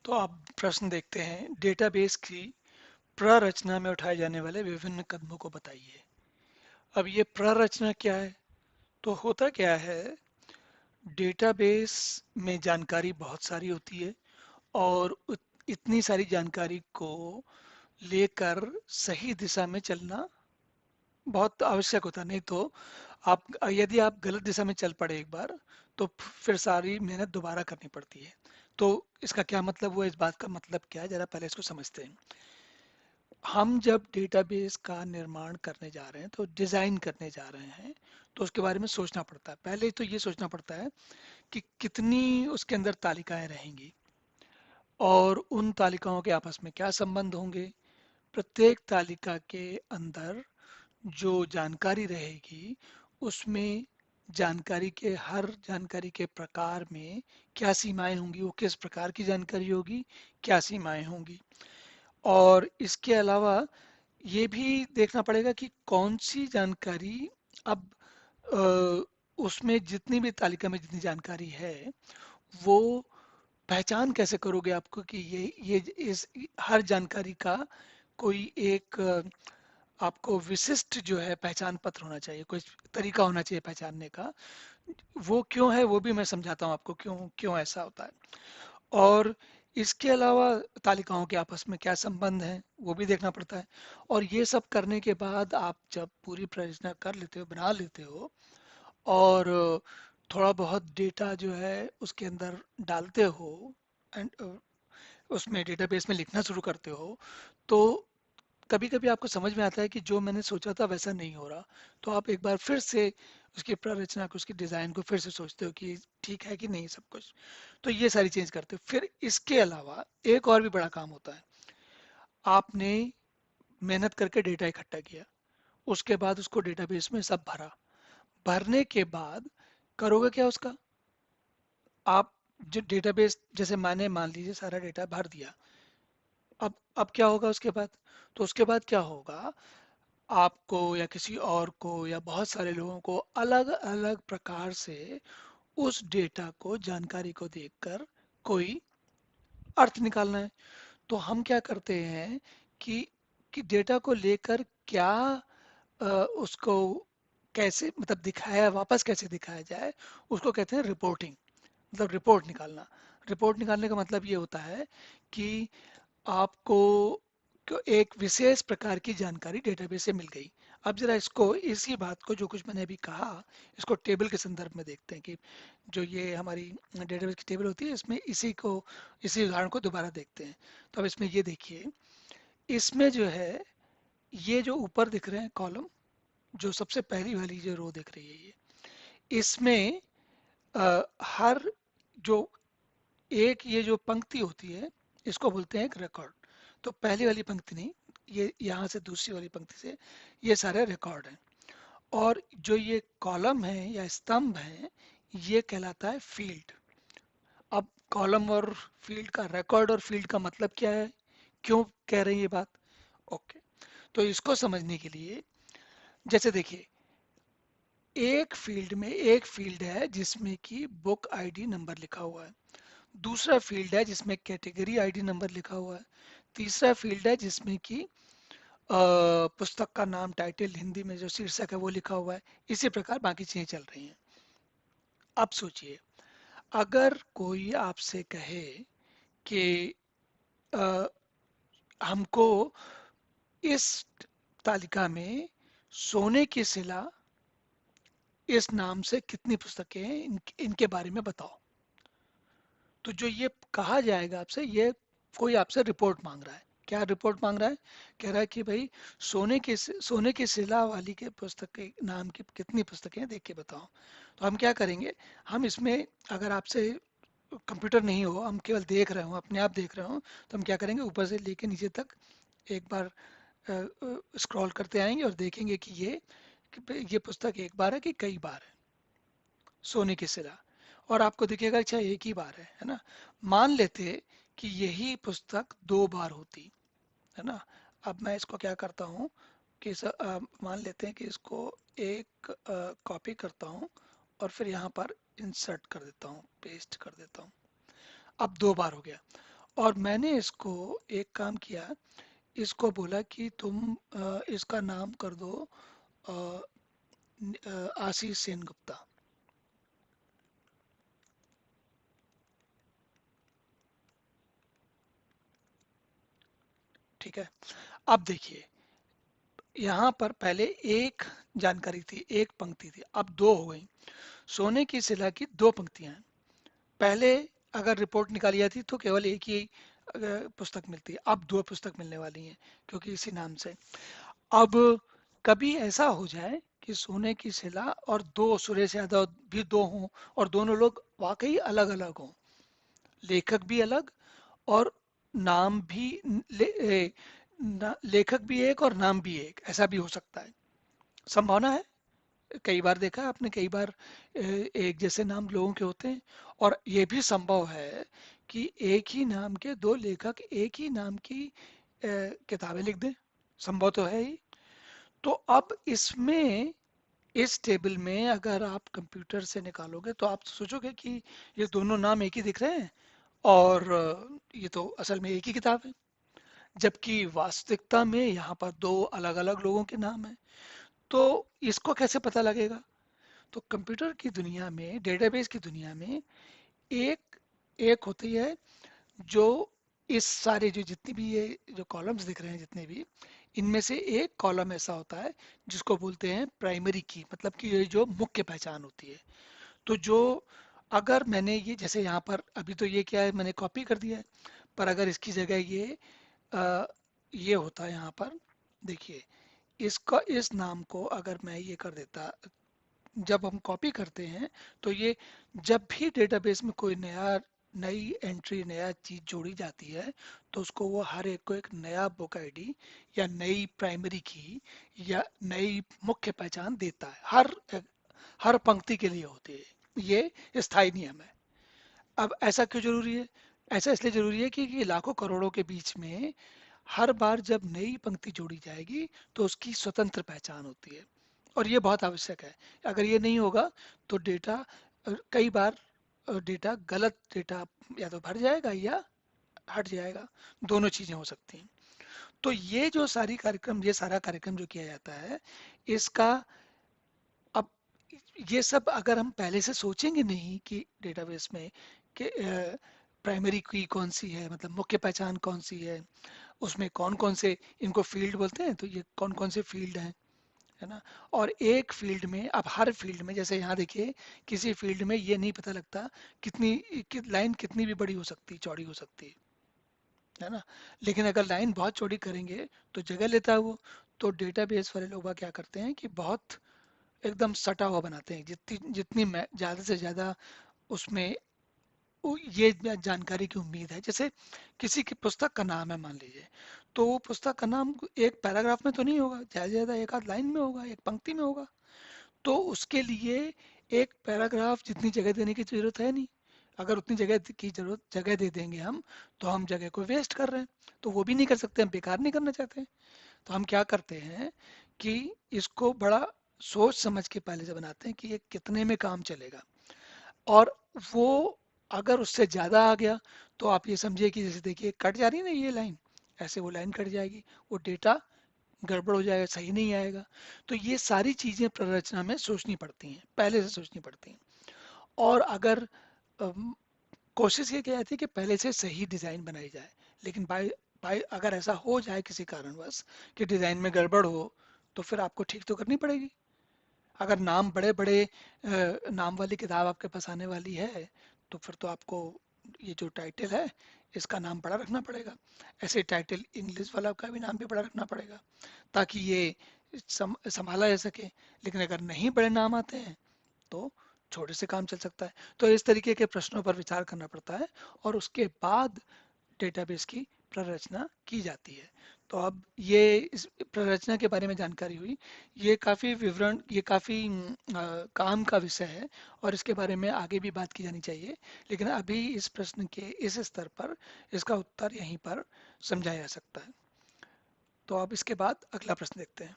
तो आप प्रश्न देखते हैं, डेटाबेस की प्ररचना में उठाए जाने वाले विभिन्न कदमों को बताइए। अब ये प्ररचना क्या है? तो होता क्या है, डेटाबेस में जानकारी बहुत सारी होती है और इतनी सारी जानकारी को लेकर सही दिशा में चलना बहुत आवश्यक होता है। नहीं तो आप, यदि आप गलत दिशा में चल पड़े एक बार, तो फिर सारी मेहनत दोबारा करनी पड़ती है। तो इसका क्या मतलब हुआ, इस बात का मतलब क्या है, जरा पहले इसको समझते हैं। हम जब डेटाबेस का निर्माण करने जा रहे हैं, तो डिजाइन करने जा रहे हैं, तो उसके बारे में सोचना पड़ता है। पहले तो ये सोचना पड़ता है कि कितनी उसके अंदर तालिकाएं रहेंगी और उन तालिकाओं के आपस में क्या संबंध होंगे। प्रत्येक तालिका के अंदर जो जानकारी रहेगी, उसमें जानकारी के, हर जानकारी के प्रकार में क्या सीमाएं होंगी, वो किस प्रकार की जानकारी होगी, क्या सीमाएं होंगी। और इसके अलावा ये भी देखना पड़ेगा कि कौन सी जानकारी, अब उसमें जितनी भी तालिका में जितनी जानकारी है, वो पहचान कैसे करोगे आपको कि ये इस हर जानकारी का कोई एक आपको विशिष्ट जो है पहचान पत्र होना चाहिए, कोई तरीका होना चाहिए पहचानने का। वो क्यों है वो भी मैं समझाता हूँ आपको, क्यों क्यों ऐसा होता है। और इसके अलावा तालिकाओं के आपस में क्या संबंध है वो भी देखना पड़ता है। और ये सब करने के बाद आप जब पूरी परियोजना कर लेते हो, बना लेते हो, और थोड़ा बहुत डेटा जो है उसके अंदर डालते हो, एंड उसमें डेटाबेस में लिखना शुरू करते हो, तो कभी कभी आपको समझ में आता है कि जो मैंने सोचा था वैसा नहीं हो रहा। तो आप एक बार फिर से उसकी प्ररचना को, उसकी डिजाइन को फिर से सोचते हो कि ठीक है कि नहीं सब कुछ। तो ये सारी चेंज करते हो। फिर इसके अलावा एक और भी बड़ा काम होता है। आपने मेहनत करके डेटा इकट्ठा किया, उसके बाद उसको डेटाबेस में सब भरा। भरने के बाद करोगे क्या उसका? आप जो डेटाबेस, जैसे मैंने मान लीजिए सारा डेटा भर दिया, अब क्या होगा उसके बाद? तो उसके बाद क्या होगा, आपको या किसी और को या बहुत सारे लोगों को अलग अलग प्रकार से उस डेटा को, जानकारी को देखकर कोई अर्थ निकालना है। तो हम क्या करते हैं कि डेटा को लेकर क्या, उसको कैसे, मतलब दिखाया, वापस कैसे दिखाया जाए, उसको कहते हैं रिपोर्टिंग। मतलब रिपोर्ट निकालना। रिपोर्ट निकालने का मतलब ये होता है कि आपको एक विशेष प्रकार की जानकारी डेटाबेस से मिल गई। अब जरा इसको, इसी बात को, जो कुछ मैंने अभी कहा, इसको टेबल के संदर्भ में देखते हैं कि जो ये हमारी डेटाबेस की टेबल होती है, इसमें इसी उदाहरण को दोबारा देखते हैं। तो अब इसमें ये देखिए, इसमें जो है, ये जो ऊपर दिख रहे हैं कॉलम, जो सबसे पहली वाली जो रो दिख रही है, ये इसमें हर जो एक ये जो पंक्ति होती है, इसको बोलते हैं एक रिकॉर्ड। तो पहली वाली पंक्ति नहीं, ये यहाँ से दूसरी वाली पंक्ति से, ये सारे रिकॉर्ड हैं। और जो ये कॉलम है या स्तंभ है, ये कहलाता है फील्ड। अब कॉलम और फील्ड का, रिकॉर्ड और फील्ड का मतलब क्या है, क्यों कह रहे हैं ये बात? ओके। तो इसको समझने के लिए, जैसे देखिए, एक फील्ड है जिसमें कि बुक आईडी नंबर लिखा हुआ है। दूसरा फील्ड है जिसमें कैटेगरी आईडी नंबर लिखा हुआ है। तीसरा फील्ड है जिसमें कि पुस्तक का नाम, टाइटल, हिंदी में जो शीर्षक है वो लिखा हुआ है। इसी प्रकार बाकी चीजें चल रही हैं। अब सोचिए, अगर कोई आपसे कहे कि अ, हमको इस तालिका में सोने की शिला इस नाम से कितनी पुस्तकें हैं, इनके बारे में बताओ। तो जो ये कहा जाएगा आपसे, ये कोई आपसे रिपोर्ट मांग रहा है। क्या रिपोर्ट मांग रहा है? कह रहा है कि भाई, सोने की शिला वाली के पुस्तक के नाम की कितनी पुस्तकें हैं, देख के बताओ। तो हम क्या करेंगे, हम इसमें, अगर आपसे कंप्यूटर नहीं हो, हम केवल देख रहे हो, अपने आप देख रहे हो, तो हम क्या करेंगे, ऊपर से लेके नीचे तक एक बार स्क्रॉल करते आएंगे और देखेंगे कि ये पुस्तक एक बार है कि कई बार है, सोने की सिला। और आपको दिखेगा अच्छा एक ही बार है ना। मान लेते कि यही पुस्तक दो बार होती, है ना। अब मैं इसको क्या करता हूँ कि मान लेते हैं कि इसको एक कॉपी करता हूँ और फिर यहाँ पर इंसर्ट कर देता हूँ, पेस्ट कर देता हूँ। अब दो बार हो गया। और मैंने इसको एक काम किया, इसको बोला कि तुम इसका नाम कर दो अ, आशीष सेनगुप्ता। ठीक है। अब देखिए, यहाँ पर पहले एक जानकारी थी, एक पंक्ति थी, अब दो हो गई। सोने की शिला की दो पंक्तियां हैं। पहले अगर रिपोर्ट निकाली जाती तो केवल एक ही पुस्तक मिलती है, अब दो पुस्तक मिलने वाली हैं क्योंकि इसी नाम से। अब कभी ऐसा हो जाए कि सोने की शिला और दो सुरेश यादव भी दो हों और दोनों लोग वाकई अलग अलग हों, लेखक भी अलग और नाम भी लेखक भी एक और नाम भी एक, ऐसा भी हो सकता है, संभावना है। कई बार देखा है आपने, कई बार एक जैसे नाम लोगों के होते हैं। और ये भी संभव है कि एक ही नाम के दो लेखक एक ही नाम की किताबें लिख दें, संभव तो है ही। तो अब इसमें, इस टेबल में अगर आप कंप्यूटर से निकालोगे तो आप सोचोगे कि ये दोनों नाम एक ही दिख रहे हैं और ये तो असल में एक ही किताब है, जबकि वास्तविकता में यहाँ पर दो अलग अलग लोगों के नाम हैं। तो इसको कैसे पता लगेगा? तो कंप्यूटर की दुनिया में, डेटाबेस की दुनिया में एक एक होती है जो इस सारे जो जितनी भी ये जो कॉलम्स दिख रहे हैं जितने भी, इनमें से एक कॉलम ऐसा होता है जिसको बोलते हैं प्राइमरी की, मतलब कि ये जो मुख्य पहचान होती है। तो जो, अगर मैंने ये जैसे यहाँ पर अभी तो ये क्या है, मैंने कॉपी कर दिया है, पर अगर इसकी जगह अ, ये होता है यहाँ पर, देखिए, इसका इस नाम को अगर मैं ये कर देता, जब हम कॉपी करते हैं तो ये, जब भी डेटाबेस में कोई नई एंट्री, नया चीज जोड़ी जाती है तो उसको वो हर एक को एक नया बुक आईडी या नई प्राइमरी की या नई मुख्य पहचान देता है, हर पंक्ति के लिए होती है। ये स्थायी नियम है। अब ऐसा क्यों जरूरी है? ऐसा इसलिए जरूरी है कि ये लाखों करोड़ों के बीच में हर बार जब नई पंक्ति जोड़ी जाएगी तो उसकी स्वतंत्र पहचान होती है, और ये बहुत आवश्यक है। अगर ये नहीं होगा तो डेटा, कई बार डेटा गलत डेटा या तो भर जाएगा या हट जाएगा, दोनों चीजें हो सकती हैं। तो ये जो सारी कार्यक्रम, ये सारा कार्यक्रम जो किया जाता है, इसका, अब ये सब अगर हम पहले से सोचेंगे नहीं कि डेटाबेस में कि प्राइमरी की कौन सी है, मतलब मुख्य पहचान कौन सी है, उसमें कौन कौन से, इनको फील्ड बोलते हैं, तो ये कौन कौन से फील्ड हैं, है ना। और एक फील्ड में, अब हर फील्ड में, जैसे यहाँ देखिए, किसी फील्ड में ये नहीं पता लगता कितनी लाइन कितनी भी बड़ी हो सकती, चौड़ी हो सकती है ना। लेकिन अगर लाइन बहुत चौड़ी करेंगे तो जगह लेता है वो। तो डेटाबेस वाले लोग क्या करते हैं कि बहुत एकदम सटा हुआ बनाते हैं, जितनी जितनी ज्यादा से ज्यादा उसमें ये जानकारी की उम्मीद है। जैसे किसी की पुस्तक का नाम है मान लीजिए, तो वो पुस्तक का नाम एक पैराग्राफ में तो नहीं होगा, ज्यादा से ज्यादा एक आध लाइन में होगा, एक पंक्ति में होगा। तो उसके लिए एक पैराग्राफ जितनी जगह देने की जरूरत है नहीं। अगर उतनी जगह दे देंगे हम, तो हम जगह को वेस्ट कर रहे हैं। तो वो भी नहीं कर सकते, हम बेकार नहीं करना चाहते हैं। तो हम क्या करते हैं कि इसको बड़ा सोच समझ के पहले से बनाते हैं कि ये कितने में काम चलेगा। और वो अगर उससे ज़्यादा आ गया तो आप ये समझिए कि जैसे देखिए कट जा रही है ना ये लाइन, ऐसे वो लाइन कट जाएगी, वो डेटा गड़बड़ हो जाएगा, सही नहीं आएगा। तो ये सारी चीज़ें प्ररचना में सोचनी पड़ती हैं, पहले से सोचनी पड़ती हैं। और अगर अम, कोशिश ये की जाती है कि पहले से सही डिज़ाइन बनाई जाए। लेकिन बाय बाय अगर ऐसा हो जाए किसी कारणवश कि डिज़ाइन में गड़बड़ हो, तो फिर आपको ठीक तो करनी पड़ेगी। अगर नाम बड़े बड़े नाम वाली किताब आपके पास आने वाली है, तो फिर तो आपको ये जो टाइटल है इसका नाम बड़ा रखना पड़ेगा। ऐसे टाइटल इंग्लिश वाला का भी नाम भी बड़ा रखना पड़ेगा ताकि ये संभाला जा सके। लेकिन अगर नहीं बड़े नाम आते हैं तो छोटे से काम चल सकता है। तो इस तरीके के प्रश्नों पर विचार करना पड़ता है और उसके बाद डेटाबेस की प्ररचना की जाती है। तो अब ये इस प्ररचना के बारे में जानकारी हुई। ये काफ़ी विवरण, ये काफ़ी काम का विषय है और इसके बारे में आगे भी बात की जानी चाहिए। लेकिन अभी इस प्रश्न के इस स्तर पर इसका उत्तर यहीं पर समझाया जा सकता है। तो अब इसके बाद अगला प्रश्न देखते हैं।